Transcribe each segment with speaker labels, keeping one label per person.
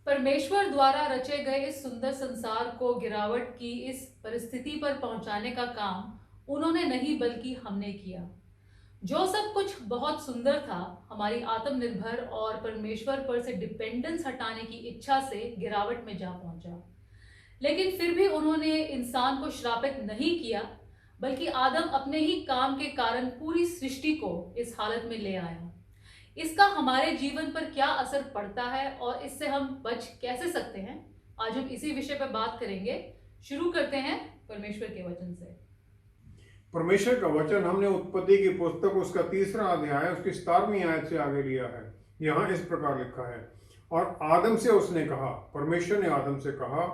Speaker 1: परमेश्वर द्वारा रचे गए इस सुंदर संसार को गिरावट की इस परिस्थिति पर पहुंचाने का काम उन्होंने नहीं बल्कि हमने किया। जो सब कुछ बहुत सुंदर था, हमारी आत्मनिर्भर और परमेश्वर पर से डिपेंडेंस हटाने की इच्छा से गिरावट में जा पहुंचा। लेकिन फिर भी उन्होंने इंसान को श्रापित नहीं किया, बल्कि आदम अपने ही काम के कारण पूरी सृष्टि को इस हालत में ले आया। इसका हमारे जीवन पर क्या असर पड़ता है और इससे हम बच कैसे सकते हैं, आज हम इसी विषय पर बात करेंगे। शुरू करते हैं परमेश्वर के वचन से।
Speaker 2: परमेश्वर का वचन हमने उत्पत्ति की पुस्तक उसका 3रा अध्याय उसकी 17वीं आयत से आगे लिया है। यहाँ इस प्रकार लिखा है, और आदम से उसने कहा, परमेश्वर ने आदम से कहा,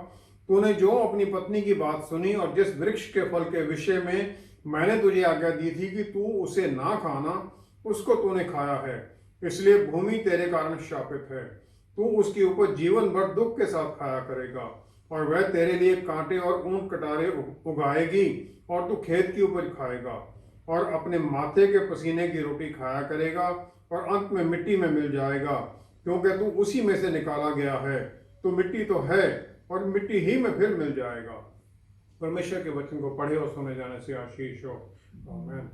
Speaker 2: तूने जो अपनी पत्नी की बात सुनी और जिस वृक्ष के फल के विषय में मैंने तुझे आज्ञा दी थी कि तू उसे ना खाना, उसको तूने खाया है, इसलिए भूमि तेरे कारण शापित है। तू उसकी उपज जीवन भर दुख के साथ खाया करेगा, और वह तेरे लिए कांटे और ऊंट कटारे उगाएगी, और तू खेत की उपज खाएगा और अपने माथे के पसीने की रोटी खाया करेगा, और अंत में मिट्टी में मिल जाएगा, क्योंकि तू उसी में से निकाला गया है। तू मिट्टी तो है और मिट्टी ही में फिर मिल जाएगा। परमेश्वर के वचन को पढ़े और सुने जाने से आशीष हो। आमीन।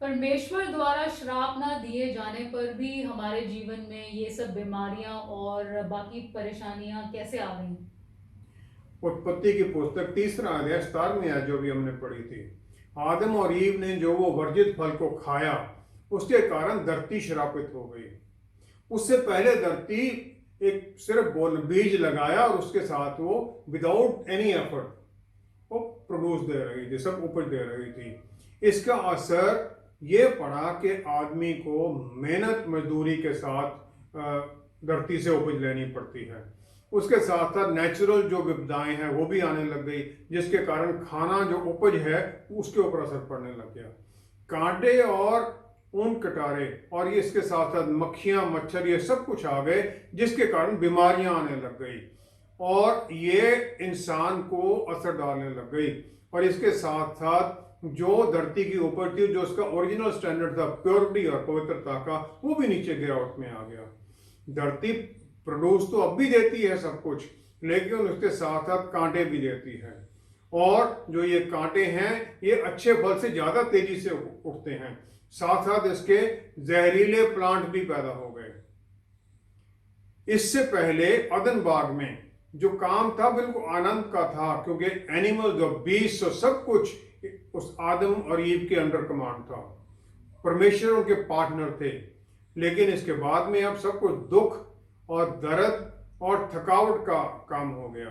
Speaker 1: परमेश्वर द्वारा श्राप ना दिए जाने पर भी हमारे जीवन में ये सब बीमारियां और बाकी परेशानियां कैसे आ गई?
Speaker 2: उत्पत्ति की पुस्तक 3रा अध्याय 17वीं आयत जो भी हमने पढ़ी थी, आदम और ईव ने जो वो वर्जित फल को खाया, उसके कारण धरती श्रापित हो गई। उससे पहले धरती एक सिर्फ बीज लगाया और उसके साथ वो विदाउट एनी एफर्ट वो प्रोड्यूस दे रही थी, सब उपज दे रही थी। इसका असर ये पड़ा कि आदमी को मेहनत मजदूरी के साथ धरती से उपज लेनी पड़ती है। उसके साथ साथ नेचुरल जो विपदाएं हैं वो भी आने लग गई, जिसके कारण खाना जो उपज है उसके ऊपर असर पड़ने लग गया। कांटे और ऊन कटारे और ये इसके साथ साथ मक्खियां, मच्छर, ये सब कुछ आ गए, जिसके कारण बीमारियां आने लग गई और ये इंसान को असर डालने लग गई। और इसके साथ साथ जो धरती की उपज थी, जो उसका ओरिजिनल स्टैंडर्ड था प्योरिटी और पवित्रता का, वो भी नीचे गिरावट में आ गया। धरती प्रोड्यूस तो अब भी देती है सब कुछ, लेकिन उसके साथ साथ कांटे भी देती है, और जो ये कांटे हैं ये अच्छे फल से ज्यादा तेजी से उगते हैं। साथ साथ इसके जहरीले प्लांट भी पैदा हो गए। इससे पहले अदन बाग में जो काम था बिल्कुल आनंद का था, क्योंकि एनिमल्स और बीस्ट और सब कुछ उस आदम और ईव के अंडर कमांड था। परमेश्वर उनके पार्टनर थे। लेकिन इसके बाद में अब सब कुछ दुख और दर्द और थकावट का काम हो गया।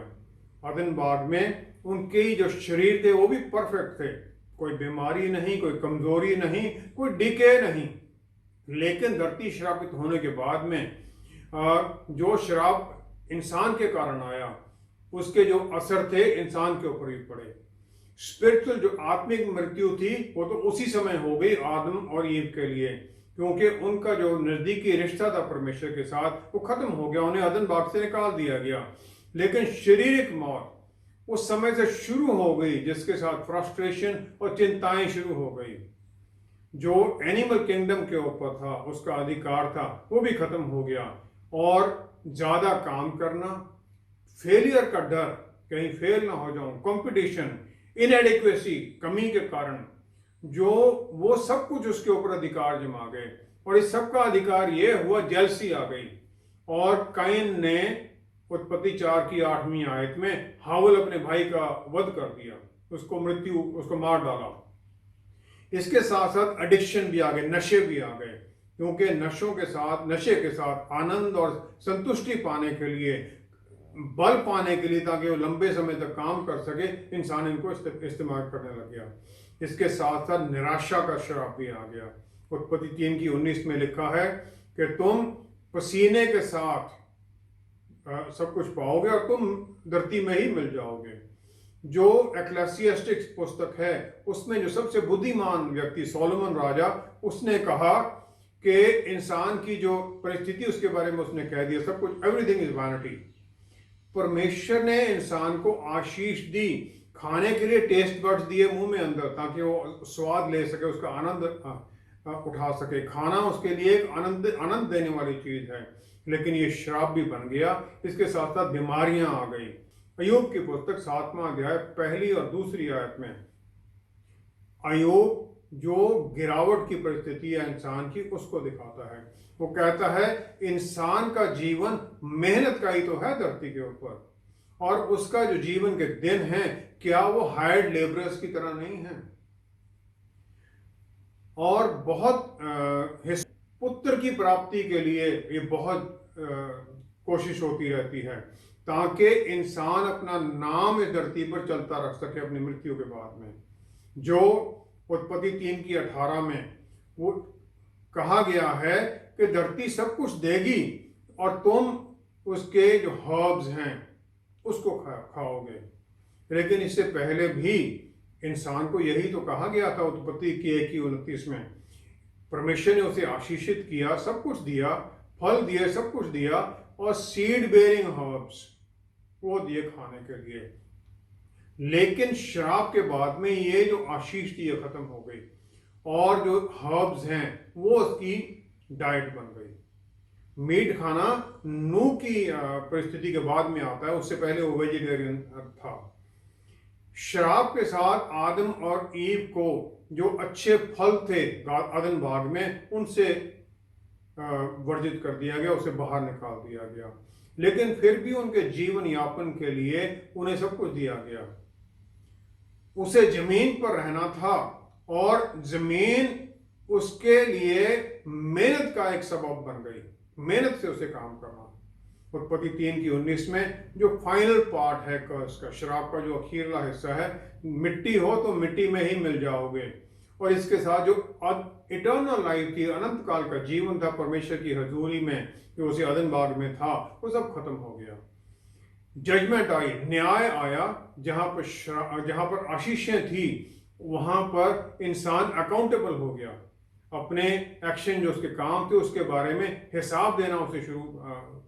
Speaker 2: अदन बाग में उनके जो शरीर थे वो भी परफेक्ट थे, कोई बीमारी नहीं, कोई कमजोरी नहीं, कोई डिके नहीं। लेकिन धरती श्रापित होने के बाद में जो श्राप इंसान के कारण आया, उसके जो असर थे इंसान के ऊपर ही पड़े। स्पिरिचुअल जो आत्मिक मृत्यु थी वो तो उसी समय हो गई आदम और ईव के लिए, क्योंकि उनका जो नजदीकी रिश्ता था परमेश्वर के साथ वो खत्म हो गया, उन्हें अदन बाग से निकाल दिया गया। लेकिन शारीरिक मौत उस समय से शुरू हो गई, जिसके साथ फ्रस्ट्रेशन और चिंताएं शुरू हो गई। जो एनिमल किंगडम के ऊपर था, उसका अधिकार था, वो भी खत्म हो गया। और ज्यादा काम करना, फेलियर का डर, कहीं फेल ना हो जाऊं, कंपटीशन, इनएडिक्वेसी, कमी के कारण जो वो सब कुछ उसके ऊपर अधिकार जमा गए। और इस सब का अधिकार ये हुआ, जेलसी आ गई। और काइन ने उत्पत्ति 4 की 8वीं आयत में हावल अपने भाई का वध कर दिया, उसको मार डाला। इसके साथ साथ एडिक्शन भी आ गए, नशे भी आ गए, क्योंकि नशे के साथ आनंद और संतुष्टि पाने के लिए, बल पाने के लिए, ताकि वो लंबे समय तक काम कर सके, इंसान इनको इस्तेमाल करने लग गया। इसके साथ साथ निराशा का श्राप भी आ गया। उत्पत्ति 3 की 19 में लिखा है कि तुम पसीने के साथ सब कुछ पाओगे और तुम धरती में ही मिल जाओगे। जो एक्लेसियास्टिक्स पुस्तक है उसमें जो सबसे बुद्धिमान व्यक्ति सोलोमन राजा, उसने कहा कि इंसान की जो परिस्थिति उसके बारे में उसने कह दिया, सब कुछ, एवरीथिंग इज वैनिटी। परमेश्वर ने इंसान को आशीष दी, खाने के लिए टेस्ट बड्स दिए मुंह में अंदर, ताकि वो स्वाद ले सके, उसका आनंद उठा सके। खाना उसके लिए एक आनंद देने वाली चीज है। लेकिन ये श्राप भी बन गया, इसके साथ साथ बीमारियां आ गई। अय्यूब की पुस्तक 7वां अध्याय 1 और 2 आयत में अय्यूब जो गिरावट की परिस्थिति है इंसान की उसको दिखाता है। वो कहता है इंसान का जीवन मेहनत का ही तो है धरती के ऊपर, और उसका जो जीवन के दिन हैं क्या वो हायर्ड लेबरर्स की तरह नहीं है। और बहुत पुत्र की प्राप्ति के लिए ये बहुत कोशिश होती रहती है ताकि इंसान अपना नाम इस धरती पर चलता रख सके अपनी मृत्यु के बाद में। जो उत्पत्ति 3:18 में वो कहा गया है कि धरती सब कुछ देगी और तुम उसके जो हर्ब्स हैं उसको खाओगे। लेकिन इससे पहले भी इंसान को यही तो कहा गया था उत्पत्ति की 1:29 में। परमेश्वर ने उसे आशीषित किया, सब कुछ दिया, फल दिए, सब कुछ दिया, और सीड बेरिंग हर्ब्स वो दिए खाने के लिए। लेकिन श्राप के बाद में ये जो आशीष थी ये खत्म हो गई और जो हर्ब्स हैं वो उसकी डाइट बन गई। मीट खाना नूह की परिस्थिति के बाद में आता है, उससे पहले वो वेजिटेरियन था। श्राप के साथ आदम और ईव को जो अच्छे फल थे अदन बाग में उनसे वर्जित कर दिया गया, उसे बाहर निकाल दिया गया। लेकिन फिर भी उनके जीवन यापन के लिए उन्हें सब कुछ दिया गया। उसे जमीन पर रहना था और जमीन उसके लिए मेहनत का एक सबब बन गई, मेहनत से उसे काम करना। उत्पत्ति 3:19 में जो फाइनल पार्ट है कर्स का, श्राप का जो अखीरला हिस्सा है, मिट्टी हो तो मिट्टी में ही मिल जाओगे। और इसके साथ जो इटर्नल लाइफ थी, अनंत काल का जीवन था परमेश्वर की हजूरी में, जो उसे अदन बाग में था, वो सब खत्म हो गया। जजमेंट आई, न्याय आया। जहां पर आशीषें थी वहां पर इंसान अकाउंटेबल हो गया। अपने एक्शन जो उसके काम थे उसके बारे में हिसाब देना उसे शुरू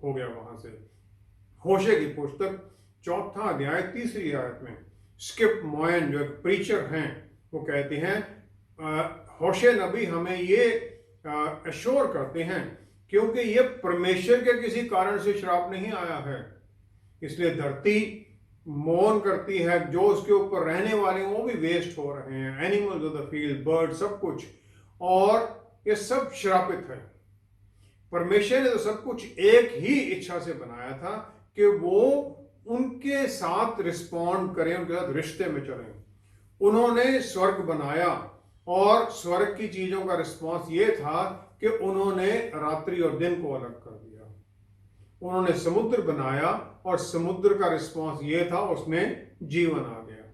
Speaker 2: हो गया वहां से। होशे की पुस्तक 4 अध्याय 3 आयत में स्किप मोयन जो एक प्रीचर हैं वो कहते हैं होशे नबी हमें ये एश्योर करते हैं क्योंकि ये परमेश्वर के किसी कारण से श्राप नहीं आया है, इसलिए धरती मौन करती है, जो उसके ऊपर रहने वाले हैं वो भी वेस्ट हो रहे हैं, animals of the field, bird, सब कुछ, और ये सब श्रापित है। परमेश्वर ने तो सब कुछ एक ही इच्छा से बनाया था कि वो उनके साथ रिस्पॉन्ड करें, उनके साथ रिश्ते में चलें। उन्होंने स्वर्ग बनाया और स्वर्ग की चीजों का रिस्पॉन्स ये था कि उन्होंने रात्रि और दिन को अलग कर दिया। उन्होंने समुद्र बनाया और समुद्र का रिस्पॉन्स ये था, उसमें जीवन आ गया,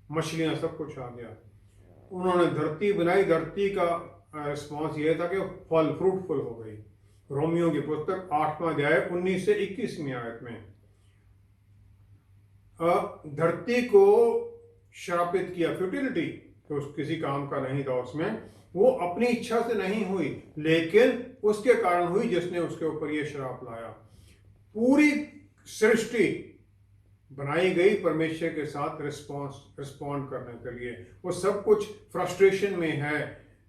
Speaker 2: मछलियां, सब कुछ आ गया। उन्होंने धरती बनाई, धरती का रिस्पॉन्स ये था कि फल फ्रूटफुल हो गई। रोमियो की पुस्तक 8वां अध्याय 19 से 21वीं आयत में धरती को श्रापित किया, फ्यूटिलिटी तो किसी काम का नहीं था उसमें, वो अपनी इच्छा से नहीं हुई लेकिन उसके कारण हुई जिसने उसके ऊपर ये श्राप लाया। पूरी सृष्टि बनाई गई परमेश्वर के साथ रिस्पॉन्ड करने के लिए। वो सब कुछ फ्रस्ट्रेशन में है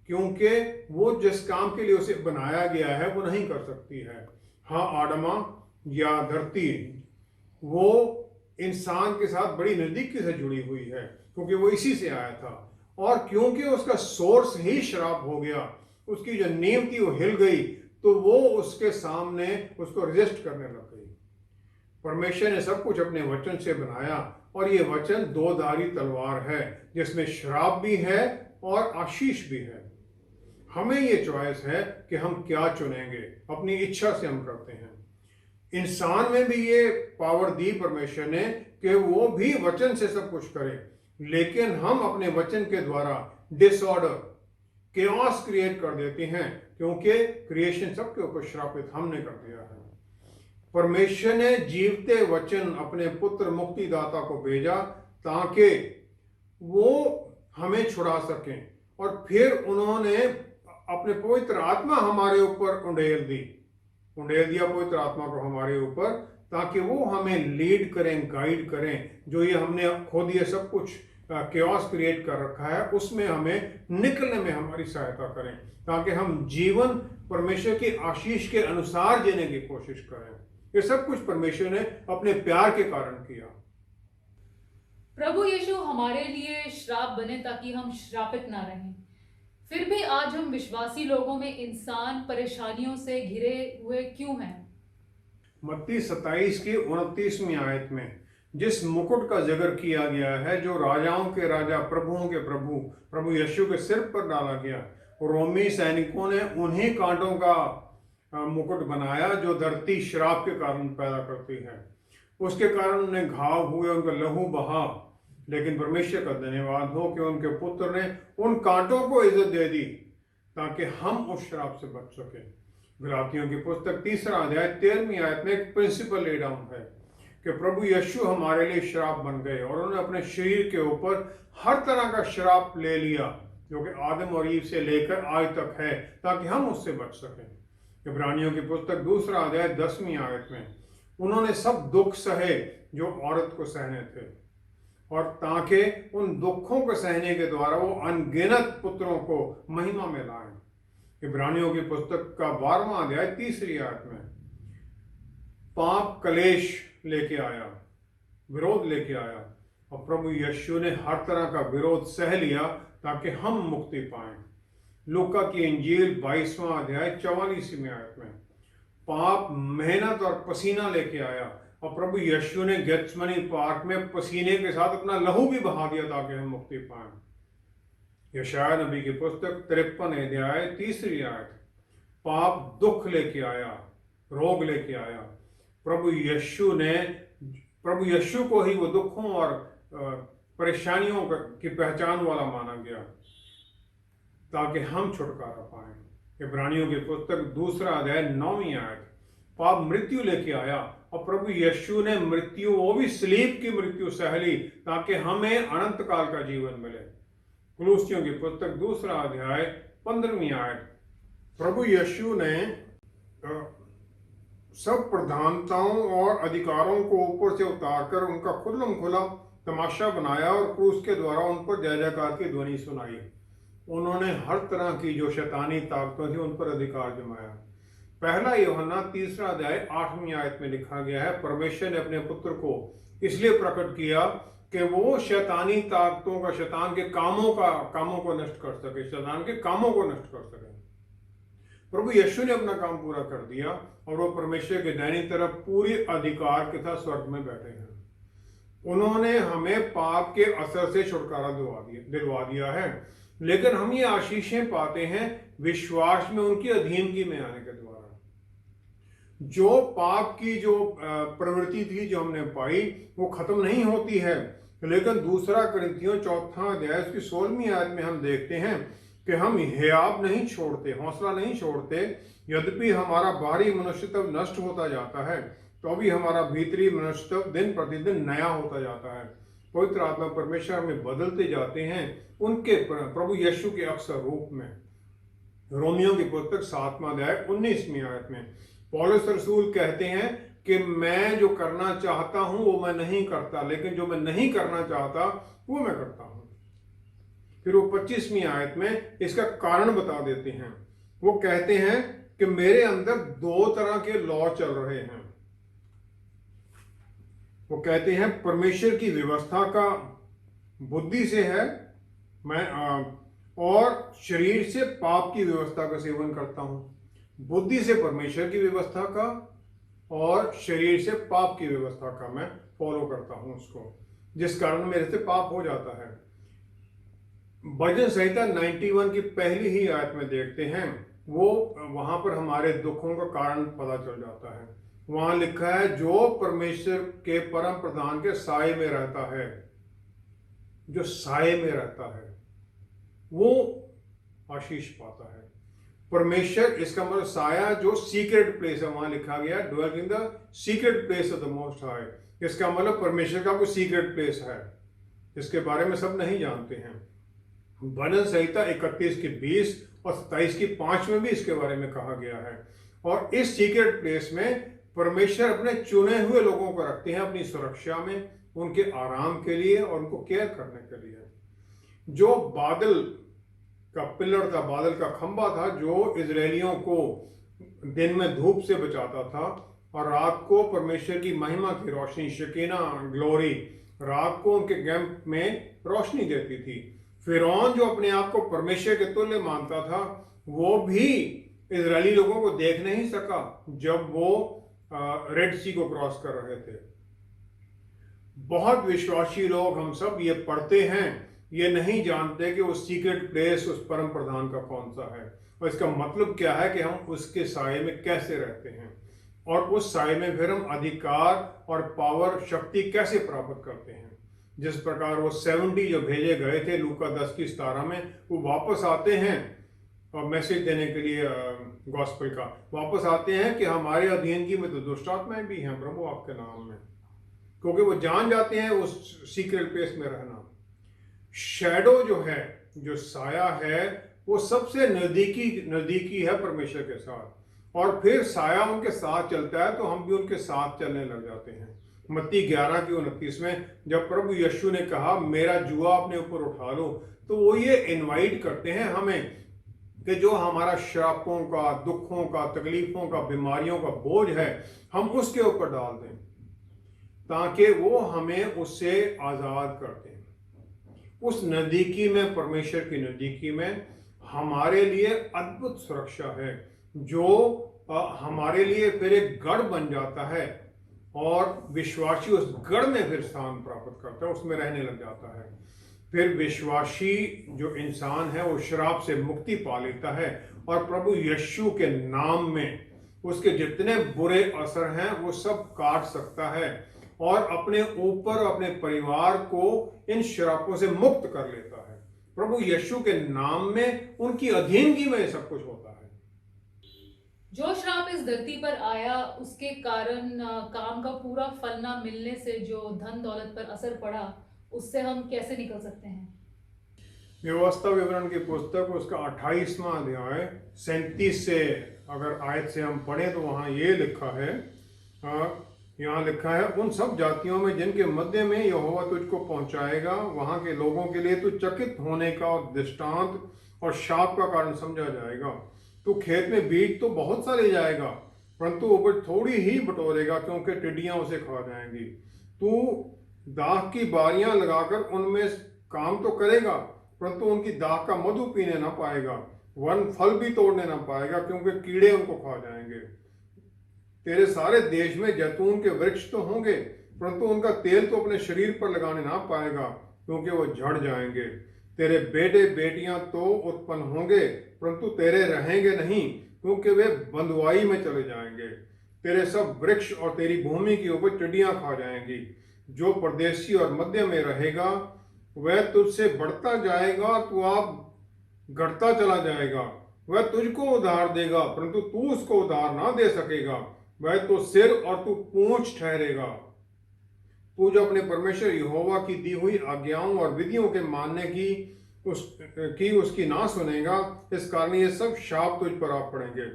Speaker 2: क्योंकि वो जिस काम के लिए उसे बनाया गया है वो नहीं कर सकती है। हाँ, आदमा या धरती वो इंसान के साथ बड़ी नजदीकी से जुड़ी हुई है क्योंकि वो इसी से आया था, और क्योंकि उसका सोर्स ही श्राप हो गया, उसकी जो नींव थी वो हिल गई, तो वो उसके सामने उसको रेजिस्ट करने लग गई। परमेश्वर ने सब कुछ अपने वचन से बनाया और ये वचन दो-धारी तलवार है जिसमें श्राप भी है और आशीष भी है। हमें ये चॉइस है कि हम क्या चुनेंगे, अपनी इच्छा से हम करते हैं। इंसान में भी ये पावर दी परमेश्वर ने कि वो भी वचन से सब कुछ करे, लेकिन हम अपने वचन के द्वारा डिसऑर्डर, केओस क्रिएट कर देते हैं क्योंकि क्रिएशन सबके ऊपर श्रापित हमने कर दिया है। परमेश्वर ने जीवते वचन अपने पुत्र मुक्तिदाता को भेजा ताकि वो हमें छुड़ा सकें, और फिर उन्होंने अपने पवित्र आत्मा हमारे ऊपर उंडेल दिया पवित्र आत्मा को हमारे ऊपर, ताकि वो हमें लीड करें, गाइड करें। जो ये हमने खुद ये सब कुछ केओस क्रिएट कर रखा है उसमें हमें निकलने में हमारी सहायता करें, ताकि हम जीवन परमेश्वर की आशीष के अनुसार जीने की कोशिश करें। ये सब कुछ परमेश्वर ने अपने प्यार के कारण किया।
Speaker 1: प्रभु यीशु हमारे लिए श्राप बने ताकि हम श्रापित ना रहें। फिर भी आज हम विश्वासी लोगों में इंसान परेशानियों से घिरे हुए क्यों हैं?
Speaker 2: मत्ती 27 की 29वीं आयत में जिस मुकुट का जिक्र किया गया है, जो राजाओं के राजा प्रभुओं के प्रभु प्रभु यीशु के सिर पर डाला गया, रोमी सैनिकों ने उन्हीं कांटों का मुकुट बनाया जो धरती श्राप के कारण पैदा करती है। उसके कारण उन्हें घाव हुए, उनका लहू बहा, लेकिन परमेश्वर का धन्यवाद हो कि उनके पुत्र ने उन कांटों को इज्जत दे दी ताकि हम उस श्राप से बच सके। गलातियों की पुस्तक 3 अध्याय 13वीं आयत में एक प्रिंसिपल ले डाउन है कि प्रभु यीशु हमारे लिए श्राप बन गए और उन्होंने अपने शरीर के ऊपर हर तरह का श्राप ले लिया जो कि आदम और ईव से लेकर आज तक है, ताकि हम उससे बच सकें। इब्रानियों की पुस्तक 2 अध्याय 10वीं आयत में उन्होंने सब दुख सहे जो औरत को सहने थे, और ताकि उन दुखों को सहने के द्वारा वो अनगिनत पुत्रों को महिमा में लाए। इब्रानियों की पुस्तक का 12वां अध्याय 3री आयत में पाप कलेश लेके आया, विरोध लेके आया, और प्रभु यीशु ने हर तरह का विरोध सह लिया ताकि हम मुक्ति पाएं। लूका की इंजील 22वां अध्याय 44वीं आयत में पाप मेहनत और पसीना लेके आया, और प्रभु यीशु ने गेत्समनी पार्क में पसीने के साथ अपना लहू भी बहा दिया ताकि हम मुक्ति पाएं। यशायाह नबी की पुस्तक 53 अध्याय 3री आयत पाप दुख लेके आया, रोग लेके आया। प्रभु यीशु को ही वो दुखों और परेशानियों की पहचान वाला माना गया ताकि हम छुटकारा पाएं। इब्रानियों की पुस्तक 2 अध्याय 9वीं आयत पाप मृत्यु लेके आया, और प्रभु यीशु ने मृत्यु, वो भी सलीब की मृत्यु सह ली ताकि हमें अनंत काल का जीवन मिले। कुलुस्सियों की पुस्तक 2 अध्याय 15वीं आयत प्रभु यीशु ने सब प्रधानताओं और अधिकारों को ऊपर से उतारकर उनका खुल्लम खुला तमाशा बनाया और क्रूस के द्वारा उन पर जय जयकार की ध्वनि सुनाई। उन्होंने हर तरह की जो शैतानी ताकतों थी उन पर अधिकार जमाया। पहला यूहन्ना 3 अध्याय 8वीं आयत में लिखा गया है, परमेश्वर ने अपने पुत्र को इसलिए प्रकट किया कि वो शैतानी ताकतों का, शैतान के कामों को नष्ट कर सके, शैतान के कामों को नष्ट कर सके। प्रभु यीशु ने अपना काम पूरा कर दिया और वो परमेश्वर के दाहिनी तरफ पूरी अधिकार के साथ स्वर्ग में बैठे हैं। उन्होंने हमें पाप के असर से छुटकारा दिलवा दिया है, लेकिन हम ये आशीषें पाते हैं विश्वास में उनकी अधीनगी में आने के द्वारा। जो पाप की जो प्रवृत्ति थी जो हमने पाई वो खत्म नहीं होती है, लेकिन 2 कुरिन्थियों 4 अध्याय उसकी 16वीं आयत में हम देखते हैं कि हम हियाब नहीं छोड़ते, हौसला नहीं छोड़ते। यद्यपि हमारा बाहरी मनुष्यत्व नष्ट होता जाता है तो भी हमारा भीतरी मनुष्यत्व दिन प्रतिदिन नया होता जाता है। पवित्र आत्मा परमेश्वर हमें बदलते जाते हैं उनके प्रभु यीशु के अक्सर रूप में। रोमियों की पुस्तक 7वां अध्याय 19वीं आयत में पौलुस रसूल कहते हैं कि मैं जो करना चाहता हूं वो मैं नहीं करता, लेकिन जो मैं नहीं करना चाहता वो मैं करता हूं। फिर वो 25वीं आयत में इसका कारण बता देते हैं। वो कहते हैं कि मेरे अंदर 2 तरह के लॉ चल रहे हैं। वो कहते हैं परमेश्वर की व्यवस्था का बुद्धि से है मैं और शरीर से पाप की व्यवस्था का सेवन करता हूं। बुद्धि से परमेश्वर की व्यवस्था का और शरीर से पाप की व्यवस्था का मैं फॉलो करता हूं उसको, जिस कारण मेरे से पाप हो जाता है। भजन संहिता 91 की पहली ही आयत में देखते हैं, वो वहां पर हमारे दुखों का कारण पता चल जाता है। वहां लिखा है जो परमेश्वर के परम प्रधान के साए में रहता है, जो साए में रहता है वो आशीष पाता है। परमेश्वर, इसका मतलब साया जो सीक्रेट प्लेस है, वहां लिखा गया dwell in the secret place of the most high. इसका मतलब परमेश्वर का कोई सीक्रेट प्लेस है इसके बारे में सब नहीं जानते हैं। भजन संहिता 31 की 20 और 27 की 5 में भी इसके बारे में कहा गया है। और इस सीक्रेट प्लेस में परमेश्वर अपने चुने हुए लोगों को रखते हैं अपनी सुरक्षा में, उनके आराम के लिए और उनको केयर करने के लिए। जो बादल का पिलर था, बादल का खंबा था, जो इजरायलियों को दिन में धूप से बचाता था और रात को परमेश्वर की महिमा की रोशनी, शकीना, ग्लोरी, रात को उनके कैंप में रोशनी देती थी। फिरौन जो अपने आप को परमेश्वर के तुल्य मानता था, वो भी इजरायली लोगों को देख नहीं सका जब वो रेड सी को क्रॉस कर रहे थे। बहुत विश्वासी लोग, हम सब ये पढ़ते हैं, ये नहीं जानते कि वो सीक्रेट प्लेस उस परम प्रधान का कौन सा है और इसका मतलब क्या है कि हम उसके साये में कैसे रहते हैं और उस साये में फिर हम अधिकार और पावर, शक्ति कैसे प्राप्त करते हैं। जिस प्रकार वो 70 जो भेजे गए थे लूका 10:17 में, वो वापस आते हैं और मैसेज देने के लिए गॉस्पेल का, वापस आते हैं कि हमारे अधीनगी में तो दुष्ट आत्माएं भी हैं प्रभु आपके नाम में, क्योंकि वो जान जाते हैं उस सीक्रेट प्लेस में रहना। शैडो जो है, जो साया है, वो सबसे नजदीकी है परमेश्वर के साथ, और फिर साया उनके साथ चलता है तो हम भी उनके साथ चलने लग जाते हैं। मत्ती 11:29 में जब प्रभु यीशु ने कहा मेरा जुआ अपने ऊपर उठा लो, तो वो ये इनवाइट करते हैं हमें कि जो हमारा श्रापों का, दुखों का, तकलीफों का, बीमारियों का बोझ है, हम उसके ऊपर डाल दें ताकि वो हमें उससे आज़ाद कर दें। उस नज़दीकी में, परमेश्वर की नज़दीकी में हमारे लिए अद्भुत सुरक्षा है, जो हमारे लिए फिर एक गढ़ बन जाता है और विश्वासी उस गढ़ में फिर स्थान प्राप्त करता है, उसमें रहने लग जाता है। फिर विश्वासी जो इंसान है वो श्राप से मुक्ति पा लेता है और प्रभु यीशु के नाम में उसके जितने बुरे असर हैं वो सब काट सकता है और अपने ऊपर, अपने परिवार को इन श्रापों से मुक्त कर लेता है। प्रभु यीशु के नाम में उनकी अधीनगी में सब कुछ होता है।
Speaker 1: जो श्राप इस धरती पर आया उसके कारण काम का पूरा फल न मिलने से जो धन दौलत पर असर पड़ा, उससे हम कैसे निकल सकते हैं?
Speaker 2: व्यवस्था विवरण की पुस्तक उसका 28वां अध्याय 37 से अगर आयत से हम पढ़ें तो वहाँ ये लिखा है, यहाँ लिखा है, उन सब जातियों में जिनके मध्य में यहोवा तुझको पहुंचाएगा, वहां के लोगों के लिए तू चकित होने का और दृष्टांत और शाप का कारण समझा जाएगा। तू खेत में बीज तो बहुत सा ले जाएगा, परंतु उपज थोड़ी ही बटोरेगा, क्योंकि टिड्डियां उसे खा जाएंगी। तू दाख की बारियां लगाकर उनमें काम तो करेगा, परंतु उनकी दाख का मधु पीने ना पाएगा। वन फल भी तोड़ने ना पाएगा, क्योंकि कीड़े उनको खा जाएंगे। तेरे सारे देश में जैतून के वृक्ष तो होंगे, परंतु उनका तेल तो अपने शरीर पर लगाने ना पाएगा, क्योंकि वो झड़ जाएंगे। तेरे बेटे बेटियां तो उत्पन्न होंगे, परंतु तेरे रहेंगे नहीं, क्योंकि वे बंधुआई में चले जाएंगे। तेरे सब वृक्ष और तेरी भूमि की उपज टिड्डियां खा जाएंगी। जो परदेशी और मध्य में रहेगा वह तुझसे बढ़ता जाएगा, तू आप घटता चला जाएगा। वह तुझको उधार देगा, परंतु तू उसको उधार ना दे सकेगा। वह तो सिर और तू पूंछ ठहरेगा। तू जो अपने परमेश्वर यहोवा की दी हुई आज्ञाओं और विधियों के मानने की उसकी ना सुनेगा, इस कारण ये सब शाप तुझ पर आ पड़ेंगे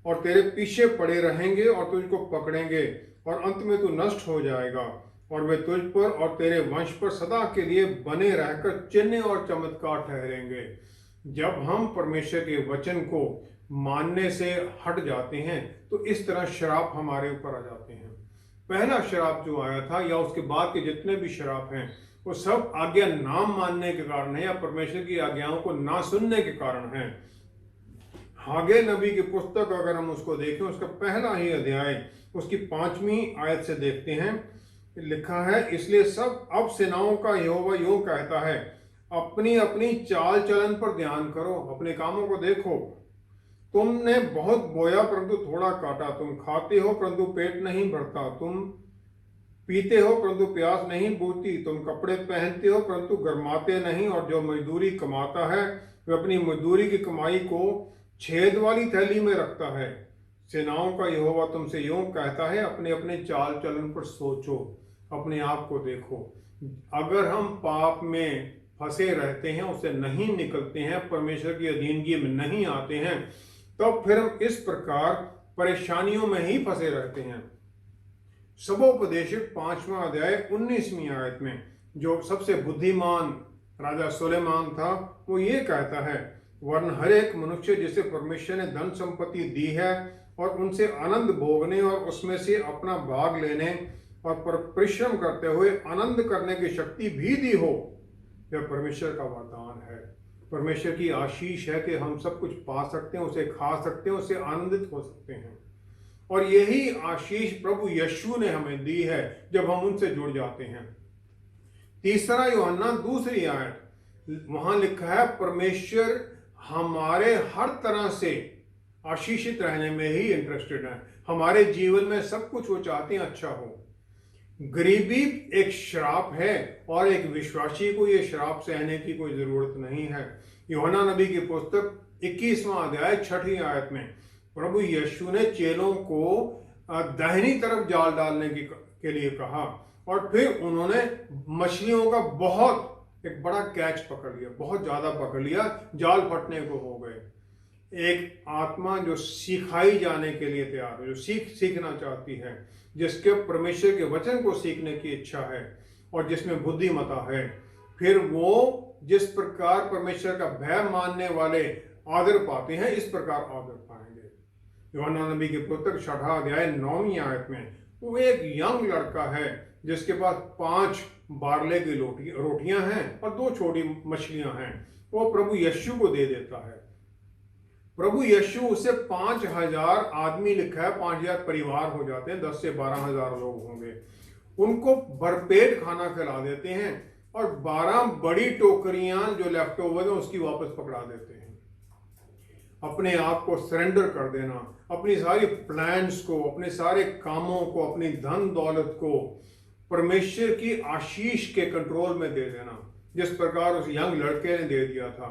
Speaker 2: और तेरे पीछे पड़े रहेंगे और तुझको पकड़ेंगे, और अंत में तू नष्ट हो जाएगा। और वे तुझ पर और तेरे वंश पर सदा के लिए बने रहकर चिन्ह और चमत्कार ठहरेंगे। जब हम परमेश्वर के वचन को मानने से हट जाते हैं तो इस तरह श्राप हमारे ऊपर आ जाते हैं। पहला श्राप जो आया था, या उसके बाद के जितने भी श्राप हैं, वो सब आज्ञा ना मानने के कारण है या परमेश्वर की आज्ञाओं को ना सुनने के कारण है। हागे नबी की पुस्तक अगर हम उसको देखें, उसका पहला ही अध्याय उसकी 5वीं आयत से देखते हैं, लिखा है, इसलिए सब अब सेनाओं का यहोवा यूं कहता है, अपनी अपनी चाल चलन पर ध्यान करो, अपने कामों को देखो। तुमने बहुत बोया परंतु थोड़ा काटा, तुम खाते हो परंतु पेट नहीं भरता, तुम पीते हो परंतु प्यास नहीं बुझती, तुम कपड़े पहनते हो परंतु गर्माते नहीं, और जो मजदूरी कमाता है वह अपनी मजदूरी की कमाई को छेद वाली थैली में रखता है। सेनाओं का यहोवा तुमसे यूं कहता है, अपने अपने चाल चलन पर सोचो, अपने आप को देखो। अगर हम पाप में फंसे रहते हैं, उससे नहीं निकलते हैं, परमेश्वर की अधीनगी में नहीं आते हैं, तब फिर हम इस प्रकार परेशानियों में ही फंसे रहते हैं। सबोपदेशक 5वां अध्याय 19वीं आयत में जो सबसे बुद्धिमान राजा सुलेमान था, वो ये कहता है, वरन हर एक मनुष्य जिसे परमेश्वर ने धन संपत्ति दी है और उनसे आनंद भोगने और उसमें से अपना भाग लेने और परिश्रम करते हुए आनंद करने की शक्ति भी दी हो, यह परमेश्वर का वरदान है। परमेश्वर की आशीष है कि हम सब कुछ पा सकते हैं, उसे खा सकते हैं, उससे आनंदित हो सकते हैं। और यही आशीष प्रभु यीशु ने हमें दी है जब हम उनसे जुड़ जाते हैं। तीसरा यूहन्ना 2 आयत, वहां लिखा है परमेश्वर हमारे हर तरह से आशीषित रहने में ही इंटरेस्टेड है। हमारे जीवन में सब कुछ वो चाहते हैं अच्छा हो। गरीबी एक श्राप है और एक विश्वासी को यह श्राप सहने की कोई जरूरत नहीं है। यूहन्ना नबी की पुस्तक 21वां अध्याय 6 आयत में प्रभु यीशु ने चेलों को दाहिनी तरफ जाल डालने के लिए कहा और फिर उन्होंने मछलियों का एक बड़ा कैच पकड़ लिया, बहुत ज्यादा पकड़ लिया, जाल फटने को हो गए। एक आत्मा जो सिखाई जाने के लिए तैयार है, जो सीखना चाहती है, जिसके परमेश्वर के वचन को सीखने की इच्छा है और जिसमें बुद्धिमता है, फिर वो जिस प्रकार परमेश्वर का भय मानने वाले आदर पाते हैं, इस प्रकार आदर पाएंगे। यूहन्ना नबी की पुस्तक 6 अध्याय 9वीं आयत में वो एक यंग लड़का है जिसके पास 5 बारले की रोटियां हैं और 2 छोटी मछलियां हैं। वो प्रभु यीशु को दे देता है। प्रभु यीशु उससे 5000 आदमी, लिखा है 5000 परिवार हो जाते हैं, 10 से 12,000 लोग होंगे, उनको भरपेट खाना खिला देते हैं और 12 बड़ी टोकरियां जो लेफ्ट ओवर है उसकी वापस पकड़ा देते हैं। अपने आप को सरेंडर कर देना, अपनी सारी प्लान्स को, अपने सारे कामों को, अपनी धन दौलत को परमेश्वर की आशीष के कंट्रोल में दे देना, जिस प्रकार उस यंग लड़के ने दे दिया था।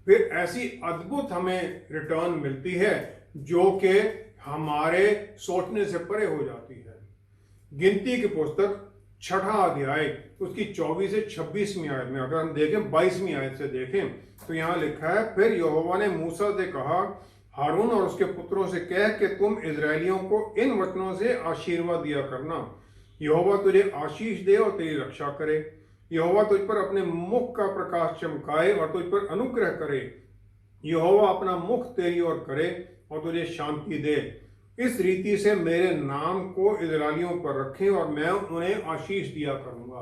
Speaker 2: फिर ऐसी अद्भुत हमें रिटर्न मिलती है जो कि हमारे सोचने से परे हो जाती है। गिनती की पुस्तक 6 अध्याय उसकी 24 से 26वीं आयत में अगर हम देखें, 22वीं आयत से देखें तो यहाँ लिखा है, फिर यहोवा ने मूसा से कहा, हारून और उसके पुत्रों से कह कि तुम इजरायलियों को इन वचनों से आशीर्वाद दिया करना, यहोवा तुझे आशीष दे और तेरी रक्षा करे, यहोवा तुझ पर अपने मुख का प्रकाश चमकाए और तुझ पर अनुग्रह करे, यहोवा अपना मुख तेरी ओर करे और तुझे शांति दे। इस रीति से मेरे नाम को इजरायलियों पर रखें और मैं उन्हें आशीष दिया करूंगा।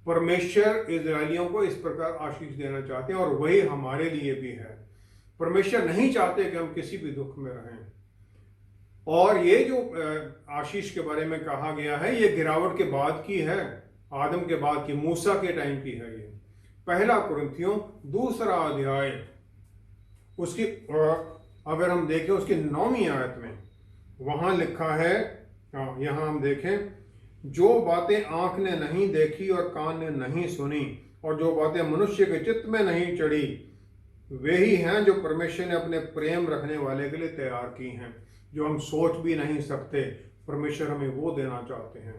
Speaker 2: परमेश्वर इजरायलियों को इस प्रकार आशीष देना चाहते हैं और वही हमारे लिए भी है। परमेश्वर नहीं चाहते कि हम किसी भी दुख में रहें। और ये जो आशीष के बारे में कहा गया है, ये गिरावट के बाद की है, आदम के बाद की, मूसा के टाइम की है। ये 1 कुरिन्थियों 2 अध्याय उसकी अगर हम देखें उसकी 9वीं आयत में वहां लिखा है, यहां हम देखें, जो बातें आंख ने नहीं देखी और कान ने नहीं सुनी और जो बातें मनुष्य के चित्त में नहीं चढ़ी, वे ही हैं जो परमेश्वर ने अपने प्रेम रखने वाले के लिए तैयार की हैं। जो हम सोच भी नहीं सकते, परमेश्वर हमें वो देना चाहते हैं।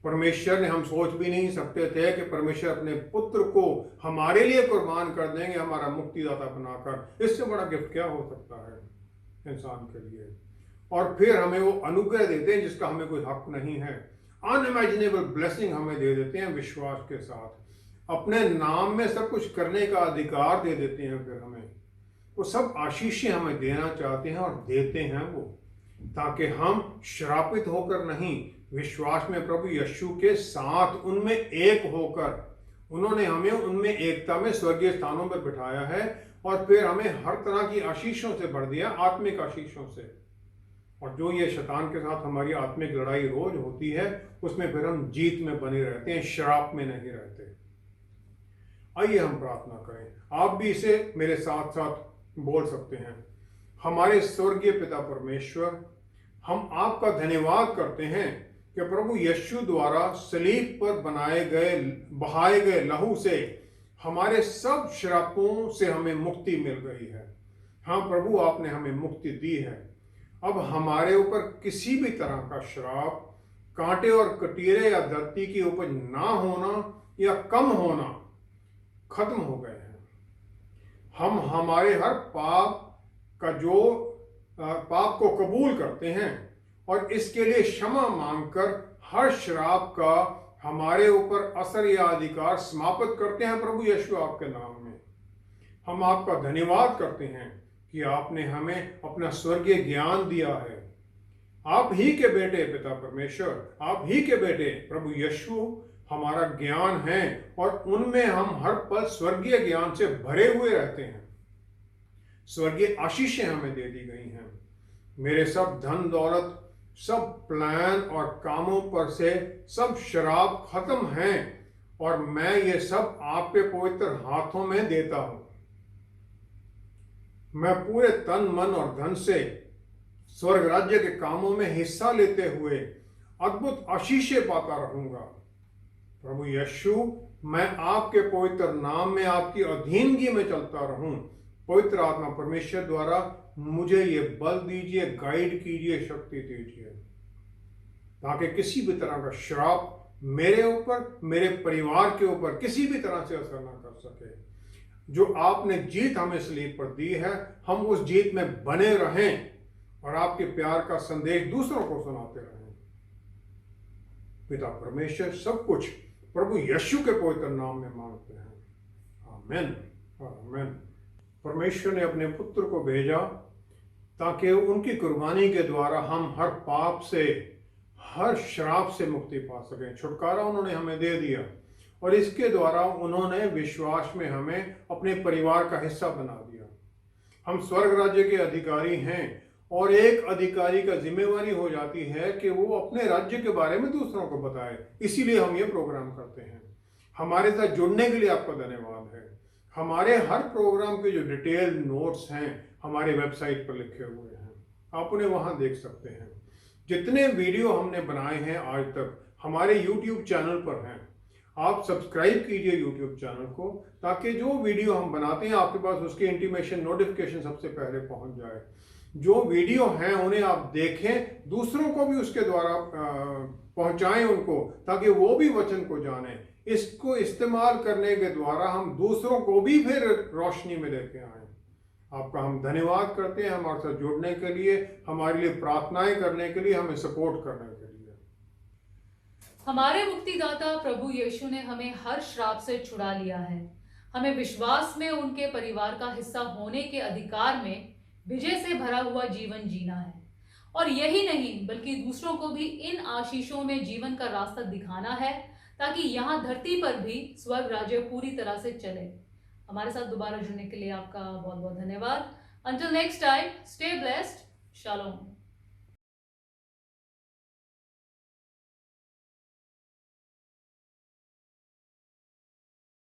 Speaker 2: परमेश्वर ने, हम सोच भी नहीं सकते थे कि परमेश्वर अपने पुत्र को हमारे लिए कुर्बान कर देंगे, हमारा मुक्तिदाता बनाकर। इससे बड़ा गिफ्ट क्या हो सकता है इंसान के लिए। और फिर हमें वो अनुग्रह देते हैं जिसका हमें कोई हक नहीं है। अनइमेजिनेबल ब्लेसिंग हमें दे देते हैं विश्वास के साथ, अपने नाम में सब कुछ करने का अधिकार दे देते हैं। फिर हमें वो सब आशीषें हमें देना चाहते हैं और देते हैं वो, ताकि हम श्रापित होकर नहीं, विश्वास में प्रभु यीशु के साथ उनमें एक होकर, उन्होंने हमें उनमें एकता में स्वर्गीय स्थानों पर बिठाया है और फिर हमें हर तरह की आशीषों से भर दिया, आत्मिक आशीषों से। और जो ये शैतान के साथ हमारी आत्मिक लड़ाई रोज होती है, उसमें फिर हम जीत में बने रहते हैं, श्राप में नहीं रहते। आइए हम प्रार्थना करें। आप भी इसे मेरे साथ साथ बोल सकते हैं। हमारे स्वर्गीय पिता परमेश्वर, हम आपका धन्यवाद करते हैं कि प्रभु यीशु द्वारा सलीब पर बहाए गए लहू से हमारे सब श्रापों से हमें मुक्ति मिल गई है। हाँ प्रभु, आपने हमें मुक्ति दी है। अब हमारे ऊपर किसी भी तरह का श्राप, कांटे और कटीरे या धरती की उपज ना होना या कम होना खत्म हो गए हैं। हम हमारे हर पाप को कबूल करते हैं और इसके लिए क्षमा मांगकर हर श्राप का हमारे ऊपर असर या अधिकार समाप्त करते हैं प्रभु यीशु आपके नाम में। हम आपका धन्यवाद करते हैं कि आपने हमें अपना स्वर्गीय ज्ञान दिया है। आप ही के बेटे पिता परमेश्वर, आप ही के बेटे प्रभु यीशु हमारा ज्ञान है और उनमें हम हर पल स्वर्गीय ज्ञान से भरे हुए रहते हैं। स्वर्गीय आशीषें हमें दे दी गई हैं। मेरे सब धन दौलत, सब प्लान और कामों पर से सब शराब खत्म हैं और मैं ये सब आपके पवित्र हाथों में देता हूं। मैं पूरे तन मन और धन से स्वर्ग राज्य के कामों में हिस्सा लेते हुए अद्भुत आशीषें पाता रहूंगा। प्रभु यीशु, मैं आपके पवित्र नाम में आपकी अधीनगी में चलता रहूं। पवित्र आत्मा परमेश्वर द्वारा मुझे ये बल दीजिए, गाइड कीजिए, शक्ति दीजिए, ताकि किसी भी तरह का श्राप मेरे ऊपर, मेरे परिवार के ऊपर किसी भी तरह से असर ना कर सके। जो आपने जीत हमें सलीब पर दी है, हम उस जीत में बने रहें और आपके प्यार का संदेश दूसरों को सुनाते रहें। पिता परमेश्वर सब कुछ प्रभु यीशु के पवित्र नाम में मांगते हैं। आमीन, आमीन। परमेश्वर ने अपने पुत्र को भेजा ताकि उनकी कुर्बानी के द्वारा हम हर पाप से, हर श्राप से मुक्ति पा सकें। छुटकारा उन्होंने हमें दे दिया और इसके द्वारा उन्होंने विश्वास में हमें अपने परिवार का हिस्सा बना दिया। हम स्वर्ग राज्य के अधिकारी हैं और एक अधिकारी का जिम्मेवारी हो जाती है कि वो अपने राज्य के बारे में दूसरों को बताए। इसीलिए हम ये प्रोग्राम करते हैं। हमारे साथ जुड़ने के लिए आपका धन्यवाद है। हमारे हर प्रोग्राम के जो डिटेल नोट्स हैं हमारे वेबसाइट पर लिखे हुए हैं, आप उन्हें वहां देख सकते हैं। जितने वीडियो हमने बनाए हैं आज तक हमारे YouTube चैनल पर हैं। आप सब्सक्राइब कीजिए YouTube चैनल को, ताकि जो वीडियो हम बनाते हैं आपके पास उसकी इंटीमेशन, नोटिफिकेशन सबसे पहले पहुंच जाए। जो वीडियो हैं उन्हें आप देखें, दूसरों को भी उसके द्वारा पहुंचाएं उनको, ताकि वो भी वचन को जाने। इसको इस्तेमाल करने के द्वारा हम दूसरों को भी फिर रोशनी में लेके आए। आपका हम धन्यवाद करते हैं हमारे साथ जुड़ने के लिए, हमारे लिए प्रार्थनाएं करने के लिए, हमें सपोर्ट करने के लिए।
Speaker 1: हमारे मुक्तिदाता प्रभु यीशु ने हमें हर श्राप से छुड़ा लिया है। हमें विश्वास में उनके परिवार का हिस्सा होने के अधिकार में विजय से भरा हुआ जीवन जीना है। और यही नहीं बल्कि दूसरों को भी इन आशीषों में जीवन का रास्ता दिखाना है, ताकि यहाँ धरती पर भी स्वर्ग राज्य पूरी तरह से चले। हमारे साथ दोबारा जुड़ने के लिए आपका बहुत बहुत धन्यवाद। Until next time, stay blessed. Shalom.